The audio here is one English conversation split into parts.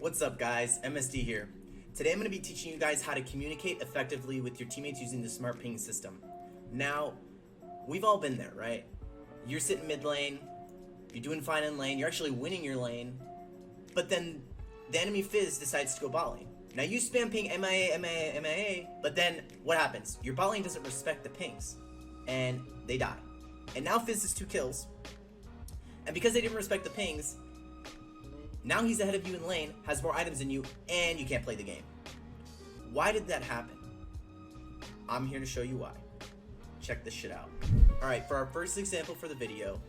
What's up guys, MSD here. Today I'm going to be teaching you guys how to communicate effectively with your teammates using the smart ping system. Now, we've all been there, right? You're sitting mid lane, you're doing fine in lane, you're actually winning your lane, but then the enemy Fizz decides to go bot lane. Now you spam ping MIA, MIA, MIA, but then what happens? Your bot lane doesn't respect the pings, and they die. And now Fizz has 2 kills, and because they didn't respect the pings, now he's ahead of you in lane, has more items than you, and you can't play the game. Why did that happen? I'm here to show you why. Check this shit out. Alright, for our first example for the video,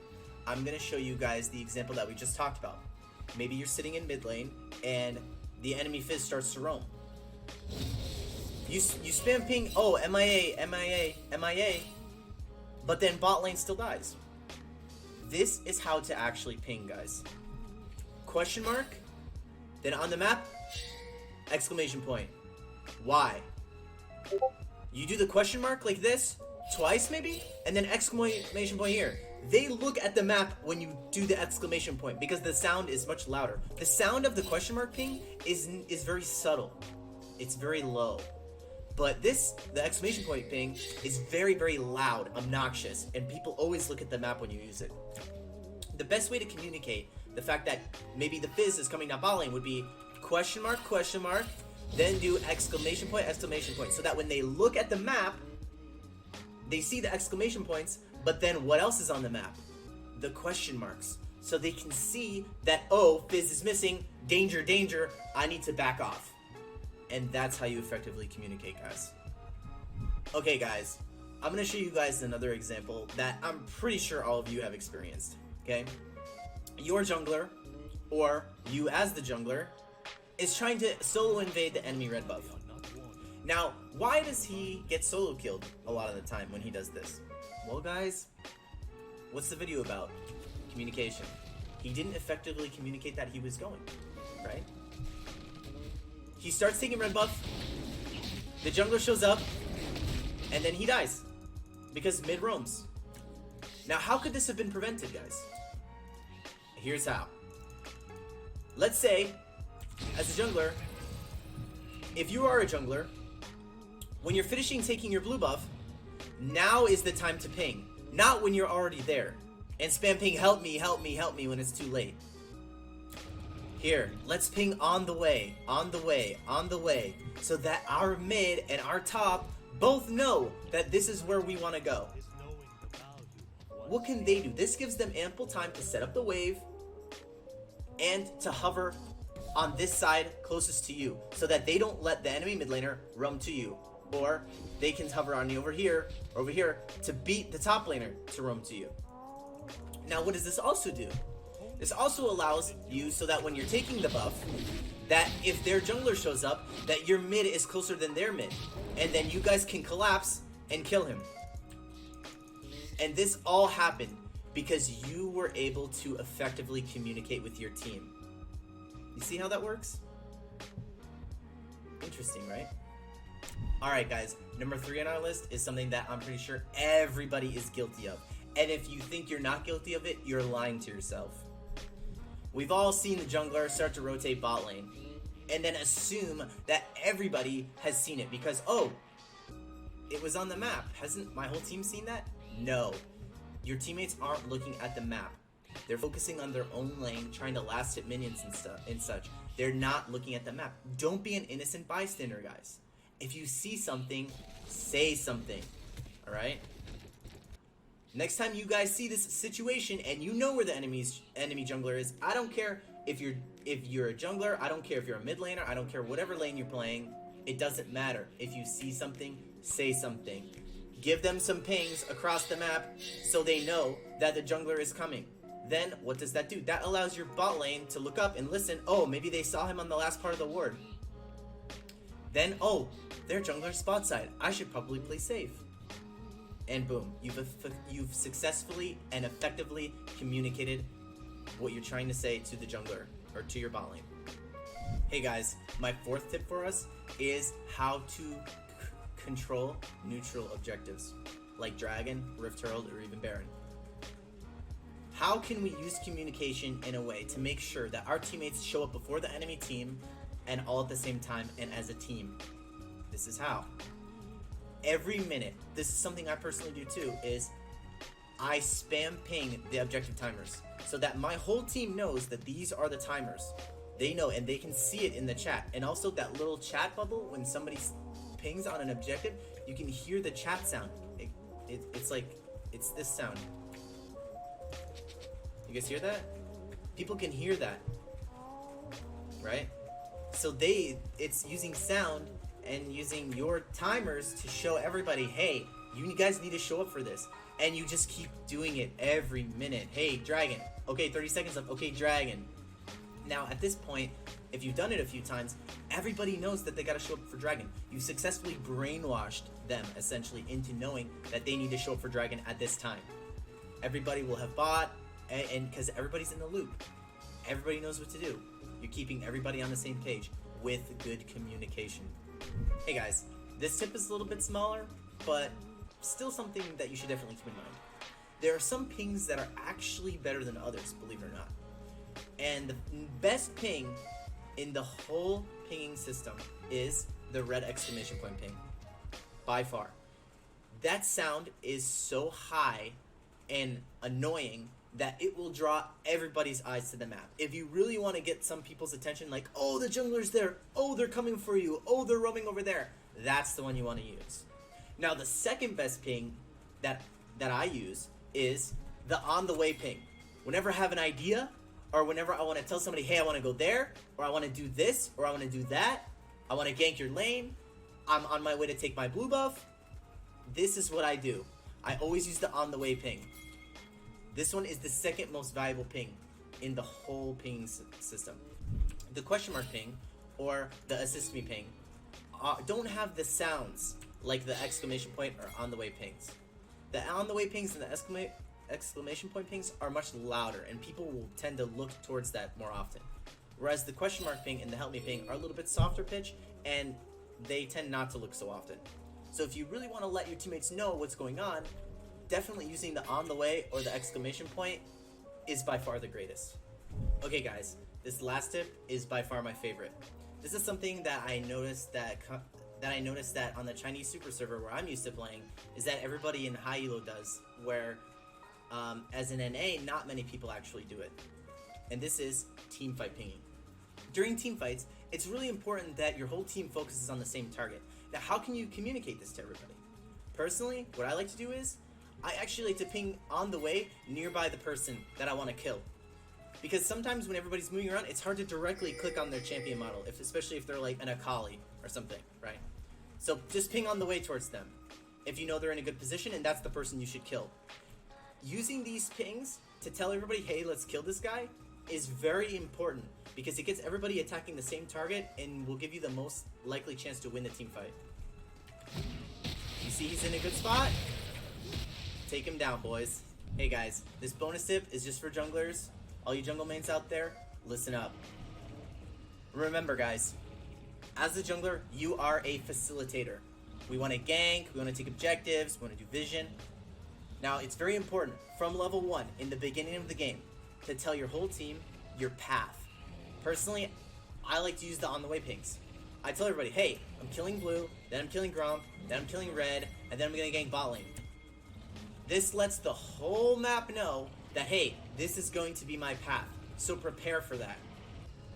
I'm going to show you guys the example that we just talked about. Maybe you're sitting in mid lane, and the enemy Fizz starts to roam. You spam ping, oh, MIA, MIA, MIA, but then bot lane still dies. This is how to actually ping, guys. Question mark, then on the map, exclamation point. Why? You do the question mark like this, twice maybe, and then exclamation point here. They look at the map when you do the exclamation point because the sound is much louder. The sound of the question mark ping is very subtle. It's very low. But the exclamation point ping is very, very loud, obnoxious, and people always look at the map when you use it. The best way to communicate the fact that maybe the Fizz is coming down bot lane would be question mark, then do exclamation point, so that when they look at the map, they see the exclamation points, but then what else is on the map? The question marks. So they can see that, oh, Fizz is missing, danger, danger, I need to back off. And that's how you effectively communicate, guys. Okay, guys, I'm going to show you guys another example that I'm pretty sure all of you have experienced, okay? Your jungler, or you as the jungler, is trying to solo invade the enemy red buff. Now, why does he get solo killed a lot of the time when he does this? Well, guys, what's the video about? Communication. He didn't effectively communicate that he was going, right? He starts taking red buff, the jungler shows up, and then he dies because mid roams. Now, how could this have been prevented, guys? Here's how. Let's say, as a jungler, if you are a jungler, when you're finishing taking your blue buff, now is the time to ping, not when you're already there. And spam ping, help me, help me, help me when it's too late. Here, let's ping on the way, on the way, on the way, so that our mid and our top both know that this is where we want to go. What can they do? This gives them ample time to set up the wave and to hover on this side closest to you so that they don't let the enemy mid laner roam to you. Or they can hover on you over here to beat the top laner to roam to you. Now, what does this also do? This also allows you so that when you're taking the buff, that if their jungler shows up, that your mid is closer than their mid. And then you guys can collapse and kill him. And this all happened because you were able to effectively communicate with your team. You see how that works? Interesting, right? Alright guys, number 3 on our list is something that I'm pretty sure everybody is guilty of. And if you think you're not guilty of it, you're lying to yourself. We've all seen the jungler start to rotate bot lane and then assume that everybody has seen it because, oh, it was on the map. Hasn't my whole team seen that? No. Your teammates aren't looking at the map. They're focusing on their own lane, trying to last hit minions and such. They're not looking at the map. Don't be an innocent bystander, guys. If you see something, say something. Alright? Next time you guys see this situation and you know where the enemy jungler is, I don't care if you're a jungler, I don't care if you're a mid laner, I don't care whatever lane you're playing, it doesn't matter. If you see something, say something. Give them some pings across the map so they know that the jungler is coming. Then, what does that do? That allows your bot lane to look up and listen. Oh, maybe they saw him on the last part of the ward. Then, oh, their jungler's spot side. I should probably play safe. And boom, you've successfully and effectively communicated what you're trying to say to the jungler, or to your bot lane. Hey guys, my 4th tip for us is how to control neutral objectives, like Dragon, Rift Herald, or even Baron. how can we use communication in a way to make sure that our teammates show up before the enemy team and all at the same time and as a team? This is how. Every minute, this is something I personally do too, is I spam ping the objective timers so that my whole team knows that these are the timers. They know and they can see it in the chat. And also that little chat bubble, when somebody pings on an objective, you can hear the chat sound. It's like, it's this sound. You guys hear that? People can hear that, right? So it's using sound and using your timers to show everybody, hey, you guys need to show up for this. And you just keep doing it every minute. Hey, Dragon. Okay, 30 seconds left. Okay, Dragon. Now, at this point, if you've done it a few times, everybody knows that they gotta show up for Dragon. You successfully brainwashed them, essentially, into knowing that they need to show up for Dragon at this time. Everybody will have bought, and because everybody's in the loop. Everybody knows what to do. You're keeping everybody on the same page with good communication. Hey guys, this tip is a little bit smaller, but still something that you should definitely keep in mind. There are some pings that are actually better than others, believe it or not. And the best ping in the whole pinging system is the red exclamation point ping, by far. That sound is so high and annoying that it will draw everybody's eyes to the map. If you really want to get some people's attention, like, oh, the jungler's there, oh, they're coming for you, oh, they're roaming over there, that's the one you want to use. Now, the second best ping that I use is the on the way ping. Whenever I have an idea, or whenever I want to tell somebody, hey, I want to go there, or I want to do this, or I want to do that, I want to gank your lane, I'm on my way to take my blue buff, this is what I do. I always use the on the way ping. This one is the second most valuable ping in the whole ping system. The question mark ping, or the assist me ping, don't have the sounds like the exclamation point or on the way pings. The on the way pings and the exclamation point pings are much louder, and people will tend to look towards that more often. Whereas the question mark ping and the help me ping are a little bit softer pitch, and they tend not to look so often. So if you really want to let your teammates know what's going on, definitely using the on the way or the exclamation point is by far the greatest. Okay guys, this last tip is by far my favorite. This is something that I noticed that on the Chinese super server where I'm used to playing, is that everybody in high elo does, where as an NA, not many people actually do it. And this is teamfight pinging. During teamfights, it's really important that your whole team focuses on the same target. Now, how can you communicate this to everybody? Personally, what I like to do is, I actually like to ping on the way nearby the person that I want to kill. Because sometimes when everybody's moving around, it's hard to directly click on their champion model, especially if they're like an Akali or something, right? So just ping on the way towards them if you know they're in a good position and that's the person you should kill. Using these pings to tell everybody, hey, let's kill this guy, is very important because it gets everybody attacking the same target and will give you the most likely chance to win the team fight. You see he's in a good spot? Take him down, boys. Hey guys, this bonus tip is just for junglers. All you jungle mains out there, listen up. Remember guys, as a jungler, you are a facilitator. We want to gank, we want to take objectives, we want to do vision. Now, it's very important from level 1 in the beginning of the game to tell your whole team your path. Personally, I like to use the on the way pings. I tell everybody, hey, I'm killing blue, then I'm killing Gromp, then I'm killing red, and then I'm going to gank bot lane. This lets the whole map know that, hey, this is going to be my path, so prepare for that.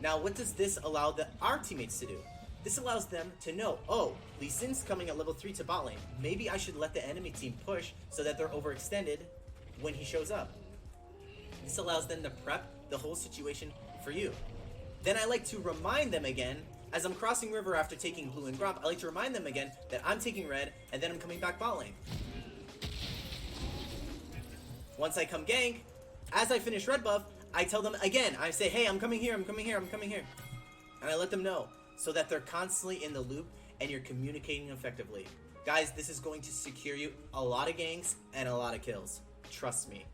Now, what does this allow our teammates to do? This allows them to know, oh, Lee Sin's coming at level 3 to bot lane. Maybe I should let the enemy team push so that they're overextended when he shows up. This allows them to prep the whole situation for you. Then I like to remind them again, as I'm crossing river after taking blue and Gromp, I like to remind them again that I'm taking red and then I'm coming back bot lane. Once I come gank, as I finish red buff, I tell them again, I say, hey, I'm coming here, I'm coming here, I'm coming here. And I let them know so that they're constantly in the loop and you're communicating effectively. Guys, this is going to secure you a lot of ganks and a lot of kills. Trust me.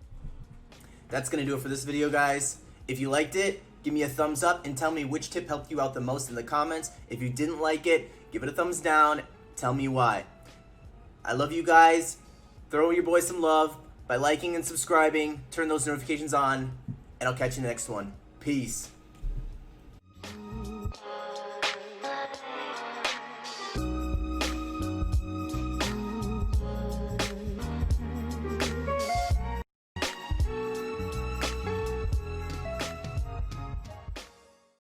That's going to do it for this video, guys. If you liked it, give me a thumbs up and tell me which tip helped you out the most in the comments. If you didn't like it, give it a thumbs down. Tell me why. I love you guys. Throw your boys some love. by liking and subscribing, turn those notifications on, and I'll catch you in the next one. Peace.